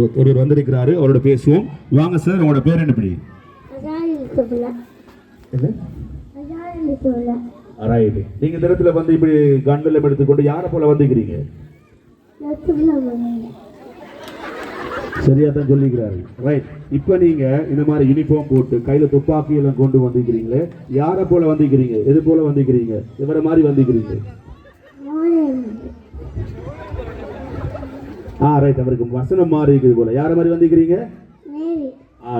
ஒருவர் வந்திருக்கிறாரு, அவரோட பேசுவோம். வாங்க சார், உங்களோட பேர் என்ன? நீங்க இந்த இடத்துல வந்து இப்படி கண்ணில் எடுத்துக்கொண்டு யாரை போல வந்துக்கிறீங்க? சரியா தான் சொல்லிக்கிறாரு. ரைட். இப்ப நீங்க இந்த மாதிரி யூனிஃபார்ம் போட்டு கையில துப்பாக்கி எல்லாம் கொண்டு வந்துக்கிறீங்களே, யாரை போல வந்துக்கிறீங்க? எது போல வந்துக்கிறீங்க? இவர மாதிரி வந்துக்கிறீங்க? ரைட். அவருக்கு வசனம் மாறி இருக்குது போல. யார மாதிரி வந்துக்கிறீங்க?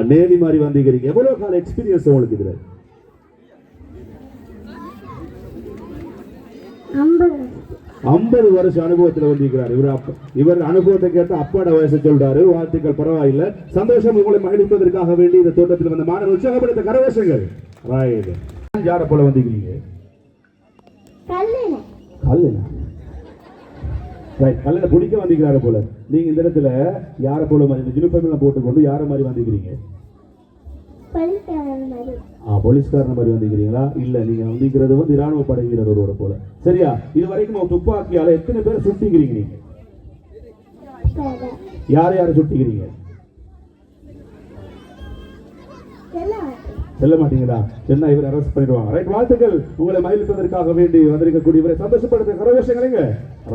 நேவி மாதிரி வந்துக்கிறீங்க. எவ்வளவு கால எக்ஸ்பீரியன்ஸ் உங்களுக்கு இதுல? 50 வருஷ அனுபவத்தில் வந்திருக்கிறார். இவர் அனுபவத்தை கேட்டு அப்பாட வயசை சொல்றாரு. வாழ்த்துக்கள், பரவாயில்லை, சந்தோஷம். உங்களை மகிழ்ப்பதற்காக வேண்டி இந்த தோட்டத்தில் வந்த மாணவர் உற்சாகப்படுத்த கரவேசங்கள். யார போல வந்திருக்கிறீங்க? கல்ல பிடிக்க வந்திருக்கிறாரு போல. நீங்க இந்த இடத்துல யார போல மாதிரி யூனிஃபார்ம் எல்லாம் போட்டுக்கொண்டு யார மாதிரி வந்திருக்கிறீங்க? போலீஸ்காரன் மாதிரி வந்திருக்கிறீங்களா? இல்ல, நீங்க வந்திருக்கிறது வந்து இராணுவ படை வீரர் ஒருவரை போல. சரியா? இது வரைக்கும் துப்பாக்கியால எத்தனை பேர் சுட்டிக்கிறீங்க நீங்க? யார சுட்டிக்கிறீங்க? செல்ல மாட்டீங்களா? சென்னை இவர் அரெஸ்ட் பண்ணிடுவாங்க. ரைட். வாழ்த்துக்கள். உங்களை மகிழ்ப்பதற்காக வேண்டி வந்திருக்கக்கூடியவரை சந்தோஷப்படுத்த கரவேசங்களுங்க.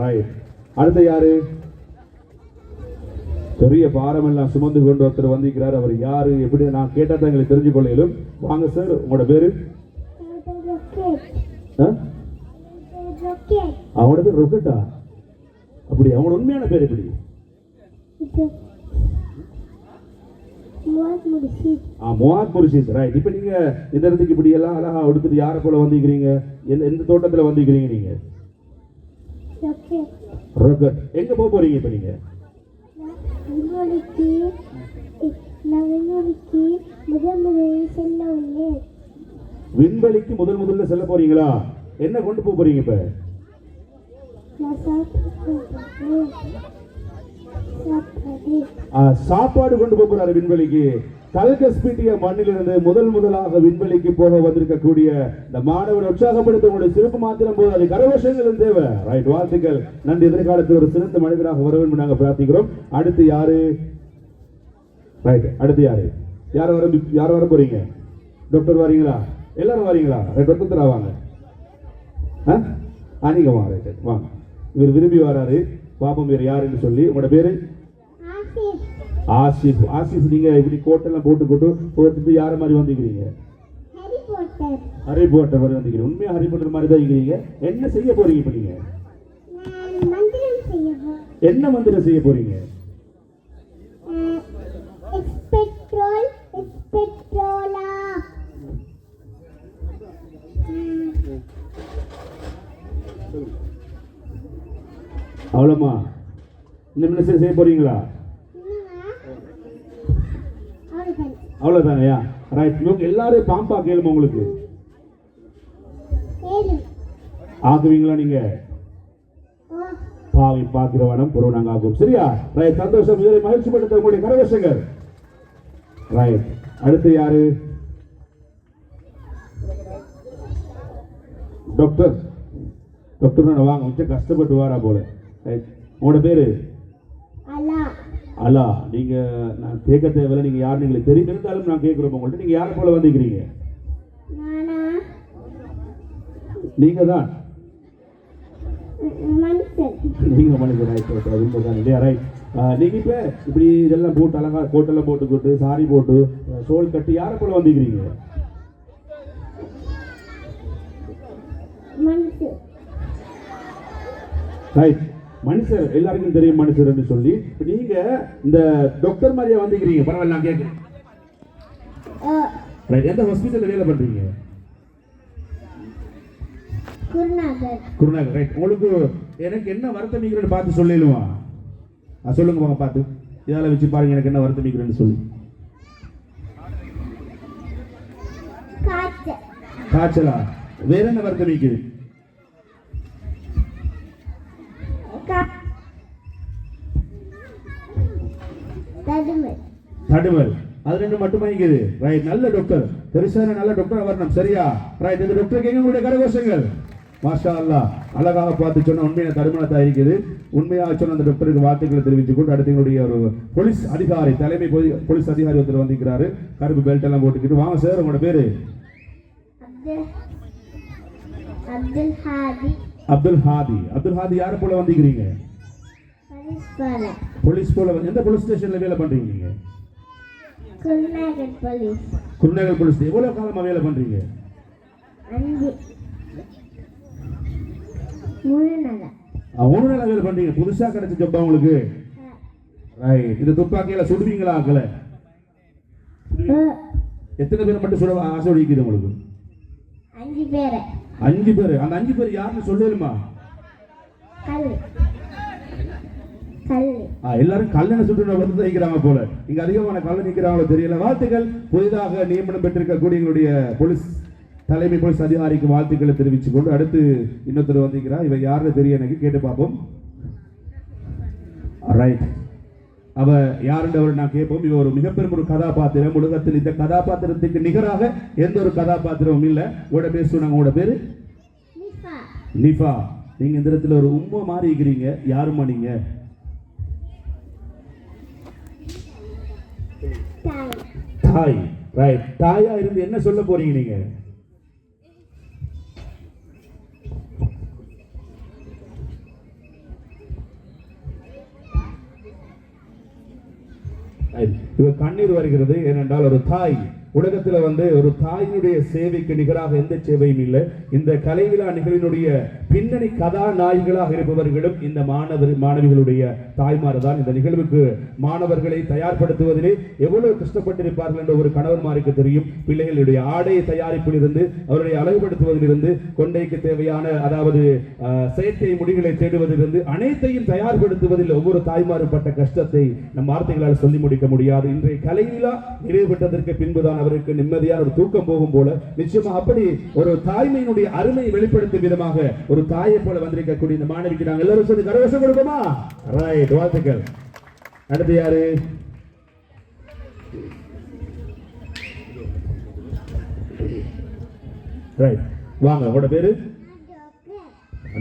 ரைட். அடுத்த யாரு? பெரிய பாரம் எல்லாம் சுமந்து கொண்டு ஒருத்தர் வந்திருக்கிறார். அவர் யாரு, எப்படி நான் கேட்டா தான் எங்களுக்கு தெரிஞ்சு கொள்ளையிலும். வாங்க சார், உங்களோட பேரு? அவனோட பேர் ரொக்கெட்டா? அப்படி அவனோட உண்மையான பேர் எப்படி? முவாத் முர்ஷித். ரைட். இப்ப நீங்க இந்த இடத்துக்கு இப்படி எல்லாம் அழகா எடுத்துட்டு யார போல வந்திருக்கிறீங்க? எந்த தோட்டத்துல வந்திருக்கிறீங்க நீங்க? ராக்கெட். எங்க போக போறீங்க இப்ப நீங்க? விண்வெளிக்கு முதல்ல செல்ல போறீங்களா? என்ன கொண்டு போக போறீங்க இப்ப? சாப்பாடு கொண்டு போகிறாரு விண்வெளிக்கு. கல்கஸ்பீட்டிய மண்ணிலிருந்து முதலாக விண்வெளிக்கு போக வந்திருக்கக்கூடிய இந்த மாணவர் உற்சாகப்படுத்த உங்களுடைய சிறப்பு மாத்திரம் போது அது கரவேசங்களும் தேவை. ரைட். வாழ்த்துக்கள். நன்றி. எதிர்காலத்தில் ஒரு சிறந்த மனிதராக வர வேண்டும் நாங்கள் பிரார்த்திக்கிறோம். அடுத்து யாரு? ரைட். அடுத்து யாரு? யார் வர போறீங்க? டாக்டர் வரீங்களா? எல்லாரும் வரீங்களா? டாக்டர் வாங்க. நீங்க வாங்க. ரைட். வாங்க. இவர் விரும்பி வராரு. பாப்பம் வேறு யாருன்னு சொல்லி. உங்களோட பேரு? ஆசிப். ஆசிப், நீங்க இப்படி கோட்டெல்லாம் போட்டுட்டு யார மாதிரி வந்துக்கிறீங்க? ஹரி போட்டர் மாதிரி வந்துக்கிறீங்க. உண்மையா ஹரி போட்டர் மாதிரி தான் இருக்கிறீங்க. என்ன செய்ய போறீங்க இப்ப நீங்க? என்ன மந்திரம் செய்ய போறீங்க? அவ்வளோமா? இன்னும் என்ன செய்ய போறீங்களா? அவ்வளவுதானையா? ரைட். இவங்க எல்லாரும் பாம்பா கேளுமா உங்களுக்கு? ஆக்குவீங்களா நீங்க? பாவி பாக்கிறவனம் புறவு நாங்க ஆகும். சரியா? ரைட். சந்தோஷம். இதை மகிழ்ச்சி படுத்த உங்களுடைய கரவேசங்கள். ரைட். அடுத்து யாரு? டாக்டர். டாக்டர் வாங்க. கொஞ்சம் கஷ்டப்பட்டு வாரா போல. உங்களோட பேரு? அலா. நீங்க நான் கேட்க தேவையில்லை, நீங்க யாருன்னு எங்களுக்கு தெரியும். இருந்தாலும் நான் கேட்கிறோம் உங்கள்ட்ட. நீங்க யாரை போல வந்துக்கிறீங்க? நீங்க தான். நீங்க மனுஷன். ரைட். நீங்க இப்ப இப்படி இதெல்லாம் போட்டு அழகா கோட்டெல்லாம் போட்டுக்கிட்டு சாரி போட்டு சோல் கட்டி யாரை போல வந்துக்கிறீங்க? ரைட். மனுஷர். எல்லாருக்கும் தெரியும் மனுஷர் என்று சொல்லி. நீங்க இந்த டாக்டர் மாதிரியா வந்துக்கிறீங்க. பரவாயில்ல, நான் கேட்கிறேன். எந்த ஹாஸ்பிட்டல்ல வேலை பண்றீங்க? குருநாகர். ரைட். உங்களுக்கு எனக்கு என்ன வருத்தம் இருக்கிறன்னு பார்த்து சொல்லிடுவா? சொல்லுங்க வாங்க பார்த்து. இதால வச்சு பாருங்க எனக்கு என்ன வருத்தம் இருக்கிறன்னு சொல்லி. காய்ச்சலா? வேற என்ன வருத்தம் இருக்குது? தடுமல். அது ரெண்டு மட்டும் வாங்கிக்குது. ரைட். நல்ல டாக்டர். பெருசான நல்ல டாக்டர் வரணும். சரியா? ரைட். இந்த டாக்டருக்கு எங்க உங்களுடைய கரகோஷங்கள்? மாஷா அல்லாஹ் அழகாக பார்த்து சொன்ன உண்மையான தருமானத்தாக இருக்குது. உண்மையாக சொன்ன அந்த டாக்டருக்கு வாழ்த்துக்களை தெரிவித்துக் கொண்டு அடுத்து எங்களுடைய ஒரு போலீஸ் அதிகாரி தலைமை போலீஸ் அதிகாரி ஒருத்தர் வந்திருக்கிறாரு. கருப்பு பெல்ட் எல்லாம் போட்டுக்கிட்டு வாங்க சார். உங்களோட பேரு அப்துல் ஹாதி. அப்துல் ஹாதி யாரை போல வந்திருக்கிறீங்க? போலீஸ் போல. எந்த போலீஸ் ஸ்டேஷன்ல வேலை பண்றீங்க நீங்க? குருநகர் போலீஸ். எவ்வளவு காலமா வேலை பண்றீங்க? 3 நாளா வேலை பண்றீங்க. புதுசா கிடைச்ச ஜப்பா உங்களுக்கு? ரைட். இந்த துப்பாக்கியில சுடுவீங்களா? ஆக்கல எத்தனை பேர் மட்டும் சுட ஆசை ஒழிக்குது உங்களுக்கு? 5 பேர். 5 பேர். அந்த 5 பேர் யாருன்னு சொல்லலுமா? எல்லாரும் கல்லணை சுட்டு வந்து வைக்கிறாங்க போல. இங்க அதிகமான கல்ல நிற்கிறாங்களோ தெரியல. வாழ்த்துக்கள். புதிதாக நியமனம் பெற்றிருக்கக்கூடிய எங்களுடைய போலீஸ் தலைமை போலீஸ் அதிகாரிக்கு வாழ்த்துக்களை தெரிவித்துக் கொண்டு அடுத்து இன்னொருத்தர் வந்திருக்கிறார். இவ யாருன்னு தெரிய எனக்கு கேட்டு பார்ப்போம். ரைட். அவ யாருன்றவர் நான் கேட்போம். இவ ஒரு மிகப்பெரும் ஒரு கதாபாத்திரம். உலகத்தில் இந்த கதாபாத்திரத்துக்கு நிகராக எந்த ஒரு கதாபாத்திரமும் இல்லை. உங்களோட பேர் சொன்னாங்க. உங்களோட பேரு நிஃபா. நீங்க இந்த இடத்துல ஒரு உம்மா மாறி இருக்கிறீங்க. யாருமா நீங்க? தாய். ரைட். தாயா இருந்து என்ன சொல்ல போறீங்க நீங்க? இவ கண்ணீர் வருகிறது. ஏனென்றால் ஒரு தாய் உலகத்தில் ஒரு தாயினுடைய சேவைக்கு நிகராக எந்த சேவையும் இல்லை. இந்த கலைவிழா நிகழ்வினுடைய பின்னணி கதாநாயகிகளாக இருப்பவர்களும் இந்த மாணவிகளுடைய தாய்மார் தான். இந்த நிகழ்வுக்கு மாணவர்களை தயார்படுத்துவதிலே எவ்வளவு கஷ்டப்பட்டிருப்பார்கள் என்ற ஒரு கணவன்மாருக்கு தெரியும். பிள்ளைகளுடைய ஆடை தயாரிப்பிலிருந்து அவருடைய அழகுபடுத்துவதிலிருந்து கொண்டைக்கு தேவையான அதாவது செயற்கை முடிகளை தேடுவதிலிருந்து அனைத்தையும் தயார்படுத்துவதில் ஒவ்வொரு தாய்மாரும் பட்ட கஷ்டத்தை நம் வார்த்தைகளால் சொல்லி முடிக்க முடியாது. இன்றைய கலைவிழா நிறைவு பெற்றதற்கு பின்புதான் அவருக்கு நிம்மதியான ஒரு தூக்கம் போகும் போல நிச்சயமா அப்படி ஒரு தாய்மையினுடைய அருமையை வெளிப்படுத்தும் விதமாக ஒரு தாயை போல வந்திருக்கக்கூடிய இந்த மாணவிக்கு நாங்கள் எல்லாரும் சொல்லி கரகோஷம் கொடுப்போமா? ரைட். வாழ்த்துக்கள். அடுத்து யாரு? ரைட். வாங்க. உங்களோட பேரு?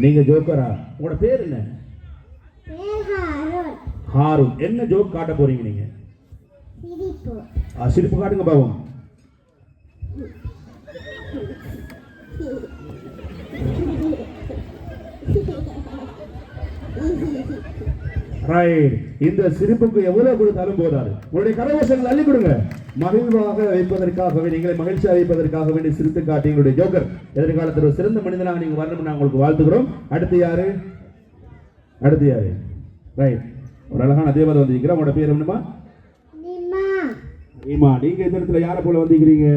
நீங்க ஜோக்கரா? உங்களோட பேர் என்ன? ஹாரூன். என்ன ஜோக் காட்ட போறீங்க நீங்க? சிரிப்பு காட்டுங்க பாவம். இந்த சிரிப்புக்கு எவ்வளவு கொடுத்தாலும் போதாது. உங்களுடைய கரகோஷங்கள் அள்ளி கொடுங்க. மகிழ்வாக வைப்பதற்காகவே நீங்களை மகிழ்ச்சி அளிப்பதற்காக வேண்டி சிரித்து காட்டி எங்களுடைய ஜோக்கர் எதிர்காலத்தில் ஒரு சிறந்த மனிதனாக நீங்க வரணும் உங்களுக்கு வாழ்த்துக்கிறோம். அடுத்து யாரு? ரைட். ஒரு அழகான தேவதை வந்திருக்கிறோம். உங்களோட பேர் என்னமா? நீமா. நீங்க இந்த இடத்துல யாரை போல வந்திருக்கிறீங்க?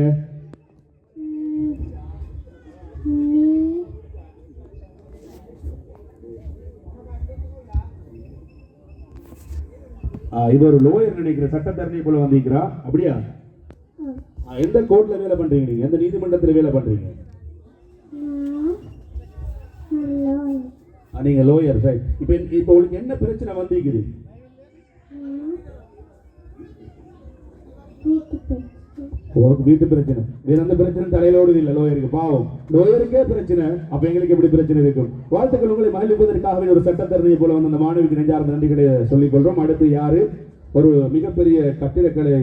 இது ஒரு லோயர் நினைக்கிற சட்டத்தரணி போல வந்திருக்கிறா. அப்படியா? எந்த கோர்ட்ல வேலை பண்றீங்க நீங்க? எந்த நீதிமன்றத்தில் வேலை பண்றீங்க? நீங்க லோயர். சரி. இப்ப உங்களுக்கு என்ன பிரச்சனை வந்திருக்குது? வீட்டு பிரச்சனை. வேற எந்த பிரச்சனை தலையிலோடு இல்லை லோயருக்கு. பாவம், லோயருக்கே பிரச்சனை. அப்ப எங்களுக்கு எப்படி பிரச்சனை இருக்கும்? வாழ்த்துக்கள். உங்களை மகிழ்விப்பதற்காக ஒரு சட்டத்தரணியை போல வந்து அந்த மாணவிக்கு நெஞ்சார்ந்த நன்றிகளை சொல்லிக் கொள்றோம். அடுத்து யாரு? ஒரு மிகப்பெரிய கட்டிடக்கலை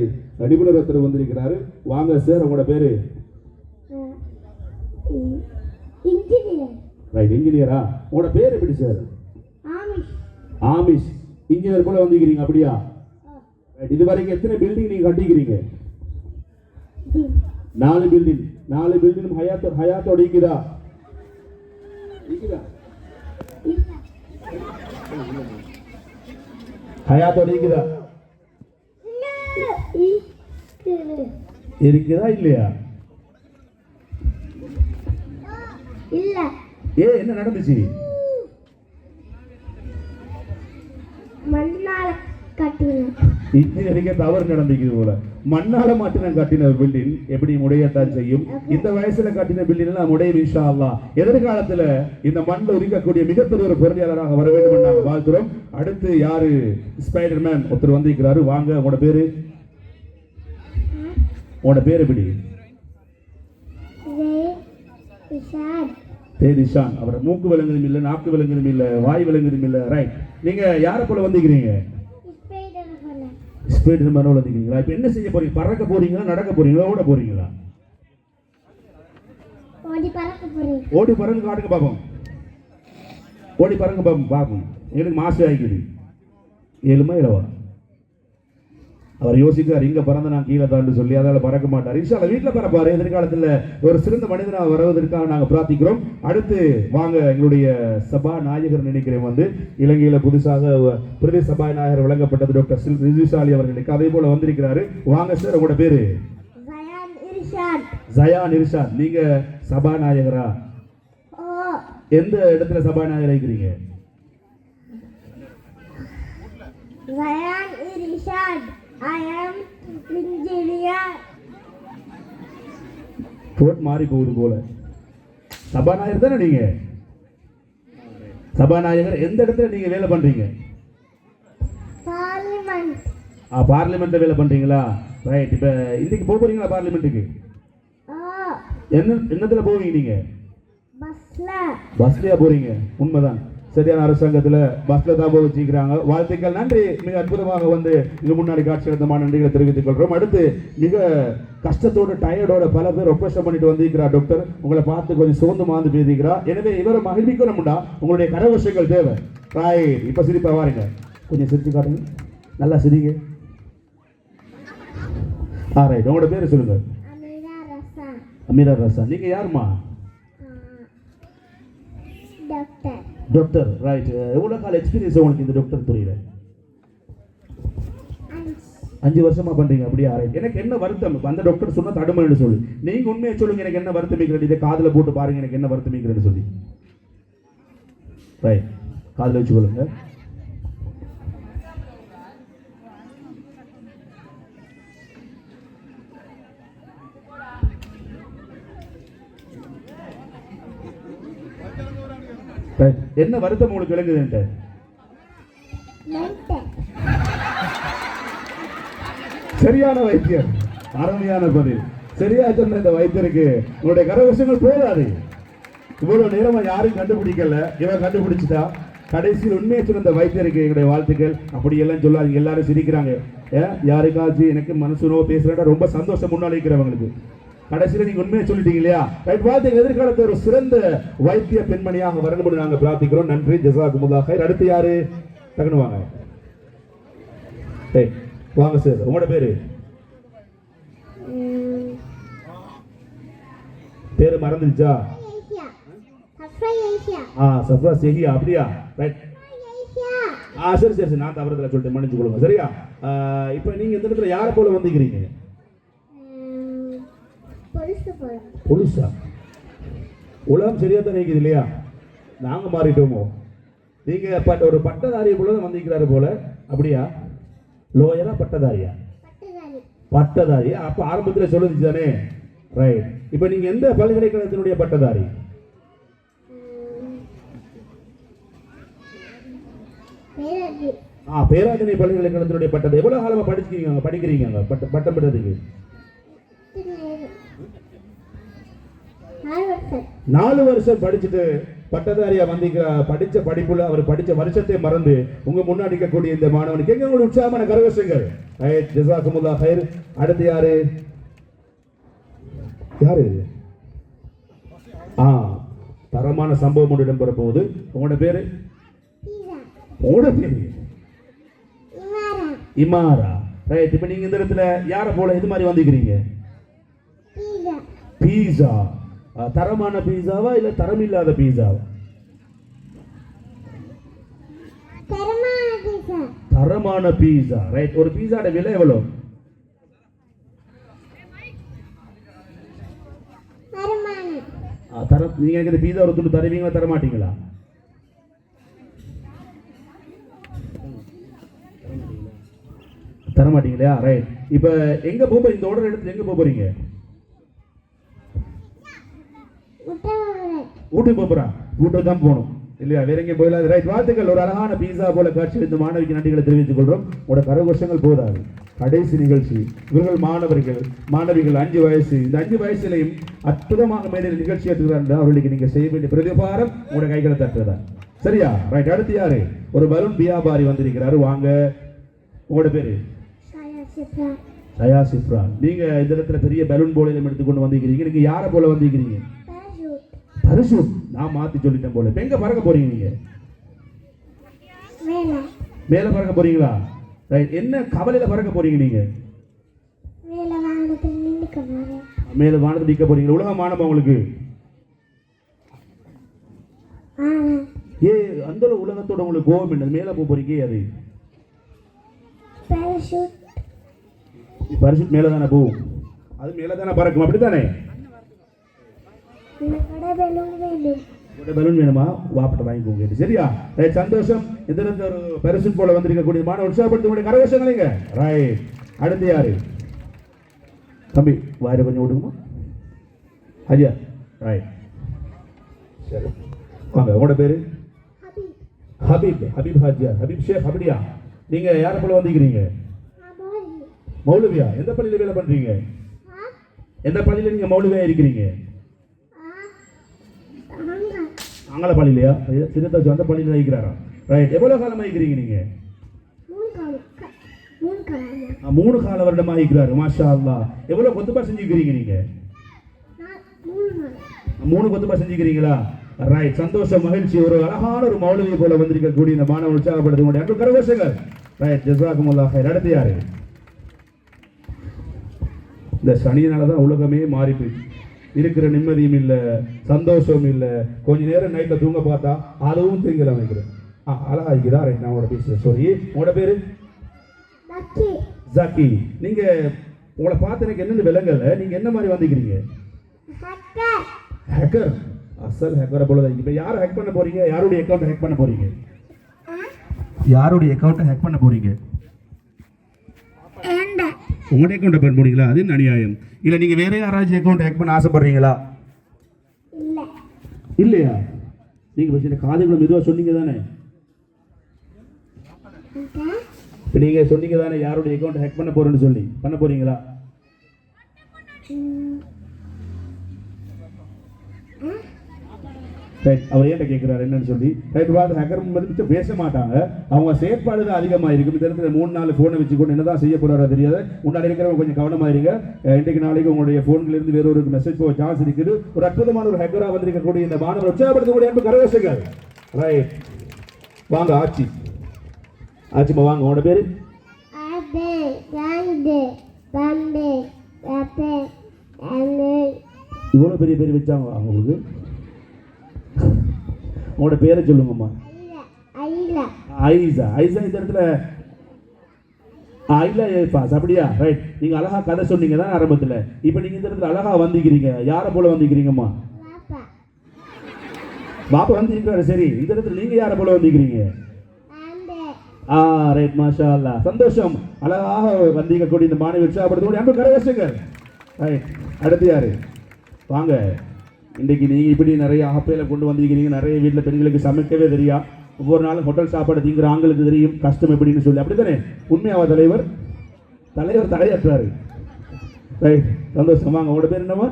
நிபுணர் ஒருத்தர் வந்திருக்கிறாரு. வாங்க சார். உங்களோட பேரு? ரைட். இன்ஜினியரா? உங்களோட பேர் எப்படி சார்? ஆமிஷ். இன்ஜினியர் போல வந்திருக்கிறீங்க. அப்படியா? இது வரைக்கும் எத்தனை பில்டிங் நீங்க கட்டிக்கிறீங்க? 4 பில்டிங். 4 பில்டிங் ஹயாத்தோட இருக்குதா? ஹயாத்தோட இருக்குதா? இருக்குதா இல்லையா? இல்ல. என்ன நடந்துச்சு? மண்ணால கட்டின இன்ஜினியரிங்க தவறு நடந்துக்குது போல. மண்ணால மாட்டின கட்டின பில்டிங் எப்படி முடையத்தான் செய்யும். இந்த வயசுல கட்டின பில்டிங் எல்லாம் முடையும் இன்ஷா அல்லாஹ். எதிர்காலத்துல இந்த மண்ணில் உரிக்கக்கூடிய மிகப்பெரிய ஒரு பொருளியாளராக வர வேண்டும் என்று நாங்கள் வாழ்த்துறோம். அடுத்து யாரு? ஸ்பைடர்மேன் ஒருத்தர் வந்திருக்கிறாரு. வாங்க. உங்களோட பேரு? உங்களோட பேர் எப்படி? தேதிஷான். அவர் மூக்கு விலங்குதும் இல்லை, நாக்கு விலங்குதும் இல்லை, வாய் விலங்குதும் இல்லை. ரைட். நீங்க யாரை போல வந்திருக்கிறீங்க? ஸ்பீடர் மேல வந்திருக்கீங்களா? இப்போ என்ன செய்ய போறீங்க? பறக்க போறீங்களா, நடக்க போறீங்களா, ஓட போறீங்களா? ஓடி பறந்து காட்டுங்க பாப்போம். ஓடி பறங்க பாப்போம். எனக்கு மாசு ஆகிக்குது. 7 மைலவா? அவர் யோசிக்கிறார், இங்க பறந்து நான் கீழே தாண்டு சொல்லி அதால பறக்க மாட்டார். இன்ஷால்லா வீட்டில் பறப்பாரு. எதிர்காலத்தில் ஒரு சிறந்த மனிதனாக வருவதற்காக நாங்கள் பிரார்த்திக்கிறோம். அடுத்து வாங்க, எங்களுடைய சபா நாயகர் நினைக்கிறேன் வந்து இலங்கையில் புதுசாக பிரதி சபா நாயகர் வழங்கப்பட்டது டாக்டர் ரிஜுசாலி அவர்களுக்கு அதே போல வந்திருக்கிறாரு. வாங்க சார், உங்களோட பேரு? ஜயான் இர்ஷாத். நீங்க சபாநாயகரா? எந்த இடத்துல சபாநாயகர் இருக்கிறீங்க? Zayan Irshad. I am engineer. Boat மாறி போகுது போல. சபாநாயகர் தானே நீங்க? சபாநாயகர் எந்த இடத்துல நீங்க வேலை பண்றீங்க? Parliament. பார்லிமெண்ட்ல வேலை பண்றீங்களா? ரைட். இப்ப இன்னைக்கு போறீங்களா பார்லிமெண்ட்டுக்கு? என்னத்துல போவீங்க நீங்க? பஸ்லயா போறீங்க? உண்மைதான். சரியான அரசாங்கத்தில் பஸ்ல தான் போய் வச்சுக்கிறாங்க. வாழ்த்துக்கள், நன்றி. மிக அற்புதமாக வந்து இங்க முன்னாடி காட்சி எடுத்தமான நன்றிகளை தெரிவித்துக் கொள்றோம். அடுத்து மிக கஷ்டத்தோட டயர்டோட பல பேர் ஒப்பரேஷன் பண்ணிட்டு வந்திருக்கிறார் டாக்டர். உங்களை பார்த்து கொஞ்சம் சோர்ந்து மாந்து பேசிக்கிறார். எனவே இவரை மகிழ்விக்கணும்டா உங்களுடைய கரகோஷங்கள் தேவை. ரைட். இப்ப சிரிப்பா வாருங்க, கொஞ்சம் சிரிச்சு காட்டுங்க. நல்லா சிரிங்க. ரைட். உங்களோட பேரு சொல்லுங்க. அமீரா ரசா. நீங்க யாருமா? டாக்டர். டாக்டர். ரைட். எவ்வளவு கால எக்ஸ்பீரியன்ஸ் உங்களுக்கு இந்த டாக்டர் துறையில? 5 வருஷமா பண்றீங்க. அப்படியே. ரைட். எனக்கு என்ன வருத்தம் அந்த டாக்டர் சொன்னா தடுமைன்னு சொல்லி, நீங்க உண்மையை சொல்லுங்க. எனக்கு என்ன வருத்தம் இருக்கிறது? இதை காதுல போட்டு பாருங்க, எனக்கு என்ன வருத்தம் இருக்கிறது சொல்லி. ரைட். காதுல வச்சு கொள்ளுங்க. என்ன வருத்தம் உங்களுக்கு விளங்குது? சரியான வைத்தியர். அருமையான பதில். சரியா சொன்ன இந்த வைத்தியருக்கு உங்களுடைய கரவசங்கள் போதாது. இவ்வளவு நேரமா யாரும் கண்டுபிடிக்கல, இவன் கண்டுபிடிச்சிட்டா. கடைசியில் உண்மையை சொன்ன இந்த வைத்தியருக்கு எங்களுடைய வாழ்த்துக்கள். அப்படி எல்லாம் சொல்லாதீங்க, எல்லாரும் சிரிக்கிறாங்க. யாருக்காச்சும் எனக்கு மனசுனோ பேசுறா ரொம்ப சந்தோஷம் முன்னாடி இருக்கிறவங்களுக்கு. கடைசியில் நீங்க உண்மையை சொல்லிட்டீங்க இல்லையா? ரைட். வாழ்த்துக்கள். எதிர்காலத்தில் ஒரு சிறந்த வைத்திய பெண்மணியாக வரணும்னு நாங்க பிரார்த்திக்கிறோம். நன்றி. ஜஸாக்குமுல்லாஹ் ஹைர். அடுத்து யாரு? டக்குனு வாங்க. வாங்க சார், உங்களோட பேரு? பேரு மறந்துடுச்சா? சஃப்ரா சேஹியா. அப்படியா? ரைட். சரி சரி சரி, நான் தவறுதல சொல்லிட்டு மன்னிச்சு கொள்ளுங்க. சரியா? இப்போ நீங்க இந்த இடத்துல யாரை போல வந்திருக்கிறீங்க? பொலிசா? உலகம் சரியா தான் இருக்குது இல்லையா? நாங்க மாறிட்டோமோ? நீங்க ஒரு பட்டதாரியை போல தான் வந்திருக்கிறாரு போல. அப்படியா? லோயரா பட்டதாரியா? பட்டதாரியா? அப்ப ஆரம்பத்தில் சொல்லுச்சு தானே. ரைட். இப்ப நீங்க எந்த பல்கலைக்கழகத்தினுடைய பட்டதாரி? பேராதனை பல்கலைக்கழகத்தினுடைய பட்டதாரி. எவ்வளவு காலமா படிக்கிறீங்க பட்டம் பெறதுக்கு? 4 வருஷம் படிச்சுட்டு பட்டதாரியா வந்திருக்கிறார். படிச்ச படிப்புல அவர் படிச்ச வருஷத்தை மறந்து உங்க முன்னாடி இருக்கக்கூடிய இந்த மாணவனுக்கு எங்க உங்களுக்கு உற்சாகமான கரகோஷங்கள். ஜஸாக்குமுல்லாஹ் ஹைர். அடுத்து யாரு? யாரு? தரமான சம்பவம் ஒன்று இடம்பெற போகுது. உங்களோட பேரு? உங்களோட பேரு இமாரா. ரைட். இப்ப நீங்க இந்த இடத்துல யார போல இது மாதிரி வந்திருக்கிறீங்க? பீஸா. தரமான பீஸாவா இல்ல தரம் இல்லாத பீஸாவா? தரமான பீஸா. ரைட். ஒரு பீஸாட விலை எவ்வளவு? தரம். நீங்க எனக்கு பீஸா ஒரு துண்டு தருவீங்களா, தர மாட்டீங்களா? தர மாட்டீங்களா? ரைட். இப்ப எங்க போக இந்த ஆர்டர் எடுத்து எங்க போறீங்க? வீட்டுக்கு போறா? வீட்டுக்கு தான் போகணும். இல்லையா? வேற எங்கேயும் போயிடாது. ரைட், வாழ்த்துக்கள். ஒரு அழகான பீஸா போல காட்சி இந்த மாணவிக்கு நன்றிகளை தெரிவித்துக் கொள்றோம். உங்களோட கரகோஷங்கள் போதாது. கடைசி நிகழ்ச்சி, இவர்கள் மாணவிகள் 5 வயசு. இந்த 5 வயசுலையும் அற்புதமாக மேடையில் நிகழ்ச்சி ஏற்றுகிறார்கள். அவர்களுக்கு நீங்க செய்ய வேண்டிய பிரதிபாரம் உங்களோட கைகளை தட்டுறதா, சரியா? ரைட், அடுத்து யாரு? ஒரு பலூன் வியாபாரி வந்திருக்கிறாரு. வாங்க, உங்களோட பேரு? சயா சிப்ரா. நீங்க இந்த இடத்துல பெரிய பலூன் போலையிலும் எடுத்துக்கொண்டு வந்திருக்கிறீங்க. நீங்க யாரை போல வந்திருக்கிறீங்க? பரிசூட். நான் மாத்தி சொல்லிட்டேன் போல. எங்க பறக்க போறீங்க நீங்க? மேல பறக்க போறீங்களா? ரைட், என்ன கவலையில பறக்க போறீங்க நீங்க? மேல வானத்துல நிக்க போறீங்க. உலக மானமா உங்களுக்கு? ஏ, அந்த உலகத்தோட உங்களுக்கு கோபம் என்ன? மேல போறீங்க. அது பரிசூட் மேல தானே போகும். அது மேல தானே பறக்கும், அப்படித்தானே? பலூன் வேணுமா? வாப்பட்ட வாங்கிக்கோங்க, சரியா? ரைட், சந்தோஷம். இந்த ஒரு பரிசூட் போல வந்திருக்கக்கூடிய மாணவ உற்சாகப்படுத்த கரகோஷங்களைங்க. ரைட், அடுத்து யாரு? தம்பி வாயில கொஞ்சம் விடுங்கம்மா. ஐயா, ரைட், சரி வாங்க. உங்களோட பேரு? ஹபீப். ஹபீப் ஹாஜியா, ஹபீப் ஷேக். அப்படியா? நீங்க யாரை போல வந்திருக்கிறீங்க? மௌலவியா? எந்த பள்ளியில வேலை பண்றீங்க? எந்த பள்ளியில நீங்க மௌலவியா இருக்கிறீங்க? அங்கல பள்ளியிலையா? சிறுத்தாச்சு அந்த பள்ளியில இருக்கிறாரா? ரைட், எவ்வளவு காலமா இருக்கிறீங்க நீங்க? 3 கால வருடமா இருக்கிறாரு. மாஷா அல்லாஹ். எவ்வளவு கொத்துபா செஞ்சுக்கிறீங்க நீங்க? 3 கொத்துபா செஞ்சுக்கிறீங்களா? ரைட், சந்தோஷம், மகிழ்ச்சி. ஒரு அழகான ஒரு மௌலவி போல வந்திருக்கக்கூடிய இந்த மாணவ உற்சாகப்படுத்த அன்பு கரகோஷங்கள். ரைட், ஜஸாக்குமுல்லாஹ் ஹைர். அடுத்து யாரு? இந்த சனியினாலதான் உலகமே மாறி போயிடுச்சு. இருக்கிற நிம்மதியும் இல்லை, சந்தோஷம் இல்லை. கொஞ்ச நேரம் நைட்ல தூங்க பார்த்தா அதுவும் தூங்கல வைக்கிறேன். அழகா இருக்கிறா. ரைட், நான் உங்களோட பேசுறேன். சாரி, உங்களோட பேரு? ஜக்கி. நீங்க உங்களை பார்த்து எனக்கு என்னென்ன விலங்கல்ல, நீங்க என்ன மாதிரி வந்திருக்கிறீங்க? ஹேக்கர். அசல் ஹேக்கரை போலதான். இப்ப யாரை ஹேக் பண்ண போறீங்க? யாருடைய அக்கௌண்ட் ஹேக் பண்ண போறீங்க? யாருடைய அக்கௌண்ட் ஹேக் பண்ண போறீங்க? உங்களுடைய அக்கௌண்ட் பண்ண போறீங்களா? அது அநியாயம். இல்ல நீங்க வேற யாராச்சும் அக்கௌண்ட் ஹேக் பண்ண ஆசைப்படுறீங்களா? இல்லையா? நீங்க பத்தி காதுகளை மெதுவா சொன்னீங்க தானே? நீங்க சொன்னீங்க தானே யாருடைய அக்கௌண்ட் ஹேக் பண்ண போறேன்னு சொல்லி. பண்ண போறீங்களா? அவர் ஏன்ட்ட கேட்கிறாரு என்னன்னு சொல்லி. ஹேக்கர் பேச மாட்டாங்க. அவங்க செயற்பாடு தான் அதிகமாக இருக்கும். இந்த இடத்துல 3-4 போனை வச்சுக்கொண்டு என்னதான் செய்ய போறாரோ தெரியாது. முன்னாடி இருக்கிறவங்க கொஞ்சம் கவனமா இருங்க. இன்றைக்கு நாளைக்கு உங்களுடைய போன்ல இருந்து வேற ஒரு மெசேஜ் போக சான்ஸ் இருக்குது. ஒரு அற்புதமான ஒரு ஹேக்கரா வந்திருக்கக்கூடிய இந்த மாணவர் உற்சாகப்படுத்தக்கூடிய அன்பு கரகோஷங்கள். ரைட், வாங்க ஆச்சி. ஆச்சிமா வாங்க. உங்களோட பேரு? இவ்வளவு பெரிய பேர் வச்சாங்க அவங்களுக்கு. உங்களோட பேரை சொல்லுங்கம்மா. ஐசா. ஐசா இந்த இடத்துல அப்படியா? ரைட், நீங்க அழகா கதை சொன்னீங்க தான் ஆரம்பத்துல. இப்ப நீங்க இந்த இடத்துல அழகா வந்திருக்கிறீங்க. யாரை போல வந்திருக்கிறீங்கம்மா? பாப்பா வந்திருக்கிறாரு. சரி, இந்த இடத்துல நீங்க யாரை போல வந்திருக்கிறீங்க? ரைட், மாஷா அல்லாஹ். சந்தோஷம். அழகாக வந்திருக்கக்கூடிய இந்த மாணவி உற்சாகப்படுத்தக்கூடிய அன்பு கரகோஷங்கள். ரைட், அடுத்து யாரு? வாங்க. இன்றைக்கு நீங்கள் இப்படி நிறைய ஆப்பையில கொண்டு வந்திருக்கிறீங்க. நிறைய வீட்டில் பெண்களுக்கு சமைக்கவே தெரியா. ஒவ்வொரு நாளும் ஹோட்டல் சாப்பாடு திங்கிற ஆண்களுக்கு தெரியும் கஷ்டம் எப்படின்னு சொல்லி. அப்படித்தானே? உண்மையாவா தலைவர்? தலைவர் தலையாற்றாரு. ரைட், சந்தோஷம். வாங்க. உங்களோட பேர் என்னவா?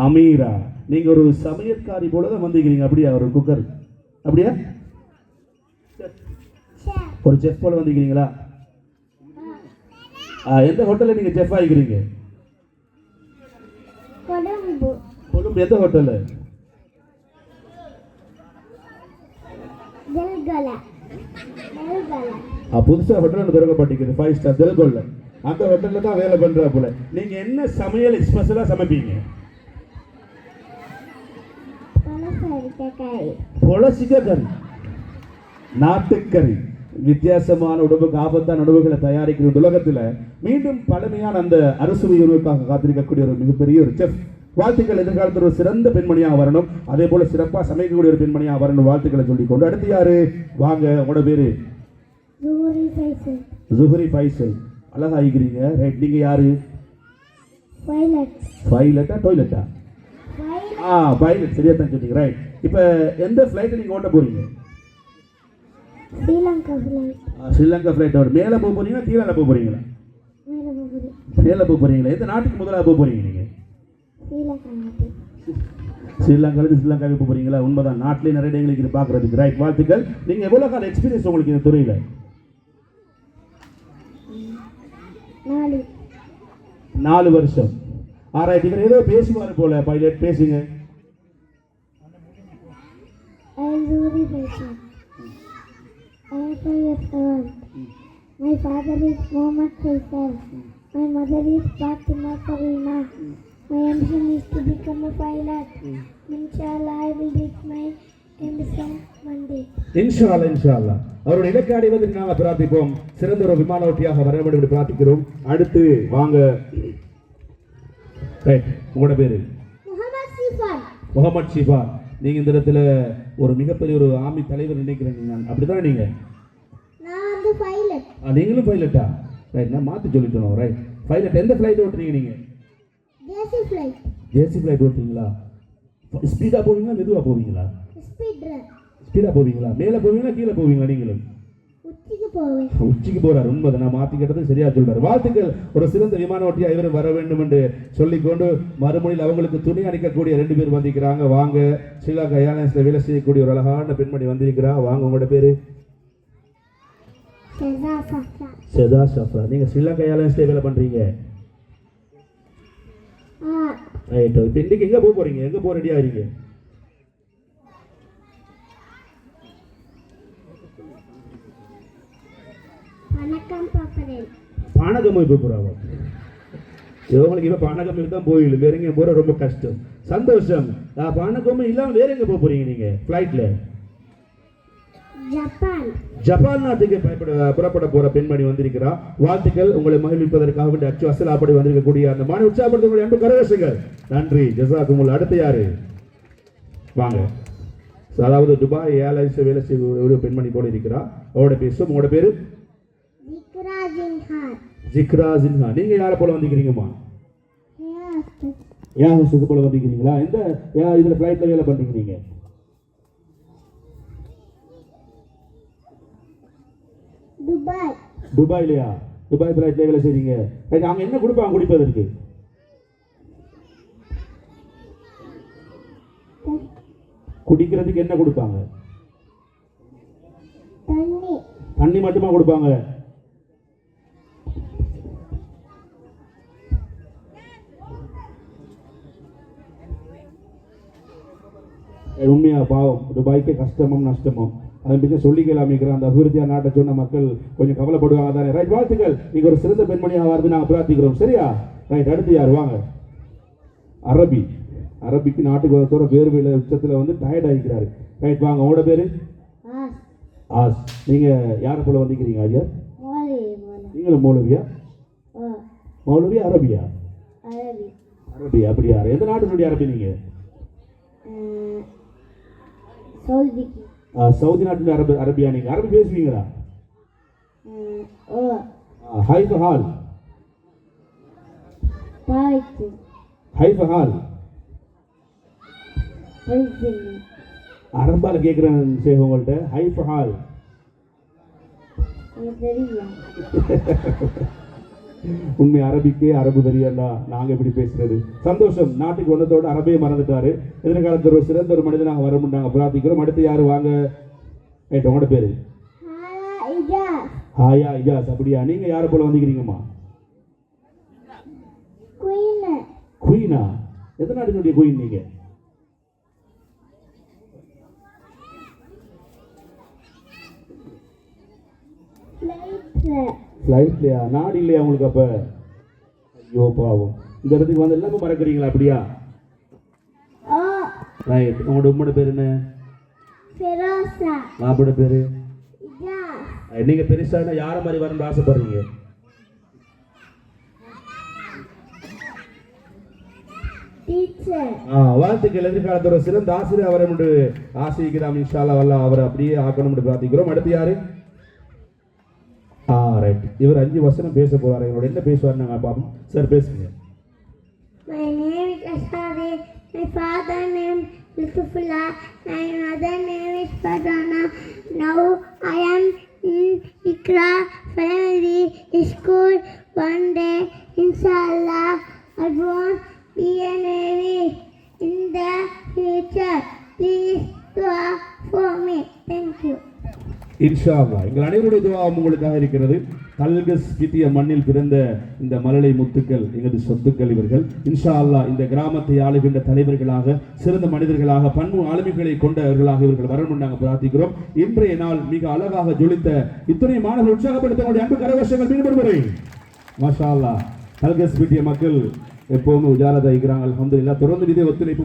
அமீரா. நீங்க ஒரு சமையற்காரி போலதான் வந்திருக்கிறீங்க. அப்படியா? ஒரு குக்கர். அப்படியா? ஒரு செஃப் போல வந்திருக்கிறீங்களா? எந்த ஹோட்டல்ல நீங்க செஃப் ஆகிக்கிறீங்க? கொழும்பு. எந்த ஹோட்டல்? புதுசா ஹோட்டல் திறக்கப்பட்டிருக்குது, 5 ஸ்டார் தெல்கொல்ல. அந்த ஹோட்டல்ல தான் வேலை பண்றா போல. நீங்க என்ன சமையல் ஸ்பெஷலா சமைப்பீங்க? பொலசிக்கறி, நாட்டுக்கறி. வித்தியாசமான உணவுக்கு ஆபத்தான உணவுகளை தயாரிக்கிற உலகத்துல மீண்டும் பழமையான அந்த அறுசுவை உணவுக்காக காத்திருக்கக்கூடிய ஒரு மிகப்பெரிய ஒரு செஃப். வாழ்த்துக்கள். எதிர்காலத்தில் ஒரு சிறந்த பெண்மணியாக வரணும். அதே போல சிறப்பாக சமைக்கக்கூடிய ஒரு பெண்மணியாக வரணும். வாழ்த்துக்களை சொல்லிக்கொண்டு அடுத்து யாரு? வாங்க. உங்களோட பேரு? ஜுஹரி ஃபைசல். அழகா ஆகிக்கிறீங்க. ரைட், நீங்க யாரு? பைலட்டா டாய்லெட்டா? பைலட். சரியா தான் சொன்னீங்க. ரைட், இப்போ எந்த ஃப்ளைட்டை நீங்கள் ஓட்ட போறீங்க? Sri Lanka flight. Sri Lanka flight ஓட மேலே போக போறீங்களா கீழே போக போறீங்களா? மேல போகுது. மேலே போக போறீங்களா? எந்த நாட்டுக்கு முதலாக போக போறீங்க நீங்கள்? Sri Lanka நாட்டு. ஸ்ரீலங்காவிலிருந்து ஸ்ரீலங்காவுக்கு போக போறீங்களா? உண்மைதான், நாட்டிலே நிறைய இடங்களுக்கு இது பார்க்கறதுக்கு. ரைட், வாழ்த்துக்கள். நீங்கள் எவ்வளோ கால எக்ஸ்பீரியன்ஸ் உங்களுக்கு இந்த துறையில்? 4 வருஷம். ஆராய்ச்சி. இவர் ஏதோ பேசுவார் போல, பைலட் பேசுங்க. I am Zuri Baisha. I am 5 years old. My father is Mohammed Faisal. My mother is Fatima Farina. My ambition is to become a pilot. Inshallah, I will reach my ambition one day. இன்ஷா அல்லாஹ், இன்ஷா அல்லாஹ். அவருடைய இலக்கை அடைவதற்கு நாங்கள் பிரார்த்திப்போம். சிறந்த ஒரு விமான ஓட்டியாக வர வேண்டும் என்று பிரார்த்திக்கிறோம். அடுத்து வாங்க. ரைட், உங்களோட பேரு? Muhammad Sifan. முகமது ஷிஃபா. நீங்க இந்த இடத்துல ஒரு மிகப்பெரிய ஒரு ஆர்மி தலைவர் நினைக்கிறேன் நான், அப்படித்தானே நீங்க? நான் வந்து பைலட். நீங்களும் பைலட்டா? ரைட், நான் மாற்றி சொல்லிட்டோம். Right, pilot. எந்த ஃப்ளைட் ஓட்டுறீங்க நீங்க? ஜேசி ஃப்ளைட். ஜேசி ஃப்ளைட் ஓட்டுறீங்களா? ஸ்பீடாக போவீங்களா மெதுவாக போவீங்களா? ஸ்பீட். ஸ்பீடாக போவீங்களா? மேலே போவீங்களா கீழே போவீங்களா? நீங்களும் உச்சிக்கு போவேன். உச்சிக்கு போறார். உண்மை, நான் மாற்றி கேட்டது சரியா சொல்றாரு. வாழ்த்துக்கள். ஒரு சிறந்த விமான ஓட்டியா இவர் வர வேண்டும் என்று சொல்லிக்கொண்டு மறுமொழியில் அவங்களுக்கு துணி அணிக்கக்கூடிய 2 பேர் வந்திருக்கிறாங்க. வாங்க. ஸ்ரீலங்கா ஏர்லைன்ஸ்ல வேலை செய்யக்கூடிய ஒரு அழகான பெண்மணி வந்திருக்கிறா. வாங்க, உங்களோட பேரு? செதா சஃப்ரா. நீங்க ஸ்ரீலங்கா ஏர்லைன்ஸ்ல வேலை பண்றீங்க? ரைட். இப்போ இன்னைக்கு எங்க போக போறீங்க? எங்க போக ரெடியா இருக்கீங்க? வணக்கம் பாப்பரேன். பானகம் போய் போறாங்க. இவங்களுக்கு இப்போ பானகம் தான் போயிடு, வேற எங்க போற ரொம்ப கஷ்டம். சந்தோஷம். பானகம் இல்லாம வேற எங்க போக போறீங்க நீங்க ஃப்ளைட்ல? ஜப்பான். ஜப்பான் நாட்டுக்கு புறப்பட போற பெண்மணி வந்திருக்கிறா. வாழ்த்துக்கள். உங்களை மகிழ்விப்பதற்காக வேண்டிய அச்சு அப்படி வந்திருக்கக்கூடிய அந்த மாணவ உற்சாகப்படுத்தக்கூடிய அன்பு கரவேசங்கள். நன்றி, ஜஸாக்குமுல். அடுத்த யாரு? வாங்க. அதாவது துபாய் ஏர்லைன்ஸ் வேலை செய்ய ஒரு பெண்மணி போல இருக்கிறா. அவரோட பேசும். உங்களோட பேரு? ஜிக்ரா ஜின்ஹான். ஜிக்ரா ஜின்ஹா. நீங்க யாரை போல வந்திருக்கிறீங்கம்மா? ஏன் ஹோஸ்ட் போல வந்திருக்கிறீங்களா? இந்த இதுல ஃப்ளைட்ல வேலை பண்றீங்க நீங்க? துபாய். துபாய்லையா? துபாய் ஃப்ளைட்ல வேலை செய்றீங்க. அங்க என்ன கொடுப்பாங்க குடிப்பதற்கு? குடிக்கிறதுக்கு என்ன கொடுப்பாங்க? தண்ணி. தண்ணி மட்டுமா கொடுப்பாங்க? உண்மையா பாவம். துபாய்க்கு கஷ்டமும் நஷ்டமும் அதை பற்றி சொல்லிக்கலாமிக்கிற அந்த அபிவிருத்தியா நாட்டை சொன்ன மக்கள் கொஞ்சம் கவலைப்படுவாங்க தானே. ரைட், வாழ்த்துக்கள். நீங்க ஒரு சிறந்த பெண்மணியாக வருது நாங்கள் பிரார்த்திக்கிறோம். சரியா? ரைட், அடுத்து யார்? வாங்க. அரபி. அரபிக்கு நாட்டுக்கு வரத்தோட வேர்வையில் உச்சத்தில் வந்து டயர்ட் ஆகிக்கிறாரு. ரைட், வாங்க. உங்களோட பேரு? ஆஸ். நீங்க யாரை போல வந்திருக்கிறீங்க ஐயா? நீங்களும் மௌலவியா? மௌலவியா அரபியா? அரபி. அப்படியா? எந்த நாட்டினுடைய அரபி நீங்க? சவுதி நாட்டில் அரபியா? நீங்க அரபி பேசுவீங்களா? ஹைஃப ஹால். ஹைஃப ஹால். அரபால கேட்கிறேன் சேவ் உங்கள்கிட்ட. ஹைஃப ஹால். உண்மை, அரபிக்கே அரபு தெரியல, நாங்க எப்படி பேசுறது. சந்தோஷம். நாட்டுக்கு வந்ததோட அரபையை மறந்துட்டாரு. எதிர்காலத்தில் ஒரு சிறந்த ஒரு மனிதனாக வர நாங்க பிரார்த்திக்கிறோம். அடுத்து யாரு? வாங்க. ரைட், உங்களோட பேரு? ஹாயா இஜாஸ். அப்படியா? நீங்க யாரை போல வந்திருக்கிறீங்கம்மா? குயினா? எந்த நாட்டினுடைய குயின் நீங்க? ஃப்ளைட்லையா? நாடு இல்லையா உங்களுக்கு அப்ப? ஐயோ பாவம். இந்த இடத்துக்கு வந்து எல்லாமே மறக்கிறீங்களா? அப்படியா? ரைட். உங்களோட உம்மோட பேர் என்ன? மாப்போட பேரு? நீங்க பெருசான யார மாதிரி வரணும்னு ஆசைப்படுறீங்க? வாழ்த்துக்கள். எதிர்காலத்தோட சிறந்த ஆசிரியர் அவரை என்று ஆசிரிக்கிறோம். இன்ஷா அல்லாஹ் அவரை அப்படியே ஆக்கணும் என்று பிரார்த்திக்கிறோம். அடுத்து யாரு? ரைட். இவர் 5 வசனம் பேச போறாரு. இவரோட என்ன பேசுவார் நாங்க பாப்போம். சார் பேசுங்க. My name is Ashari. My father name Yusufullah. My mother name is Farhana. Now I am in Ikra Primary School. One day, inshallah, I want be a Navy in the future. Please dua for me. Thank you. இன்ஷா அல்லாஹ் எங்கள் அனைவருடைய துஆவும் உங்களுக்காக இருக்கிறது. கல்கஸ் கிட்டிய மண்ணில் பிறந்த இந்த மலலை முத்துக்கள் எங்களது சொத்துக்கள் இவர்கள். இன்ஷா அல்லாஹ் இந்த கிராமத்தை ஆளுகின்ற தலைவர்களாக, சிறந்த மனிதர்களாக, பண்பு ஆளுமைகளை கொண்டவர்களாக இவர்கள் வரணும் நாங்கள் பிரார்த்திக்கிறோம். இன்றைய நாள் மிக அழகாக ஜொலித்த இத்துணை மாணவர்கள் உற்சாகப்படுத்த உங்களுடைய அன்பு கரகோஷங்கள் மீண்டும் முறை மாஷா அல்லாஹ். கல்கஸ் கிட்டிய மக்கள் எப்பவுமே உஜாரதா இருக்கிறாங்க. அல்ஹம்துலில்லாஹ். தொடர்ந்து இதே ஒத்துழைப்பு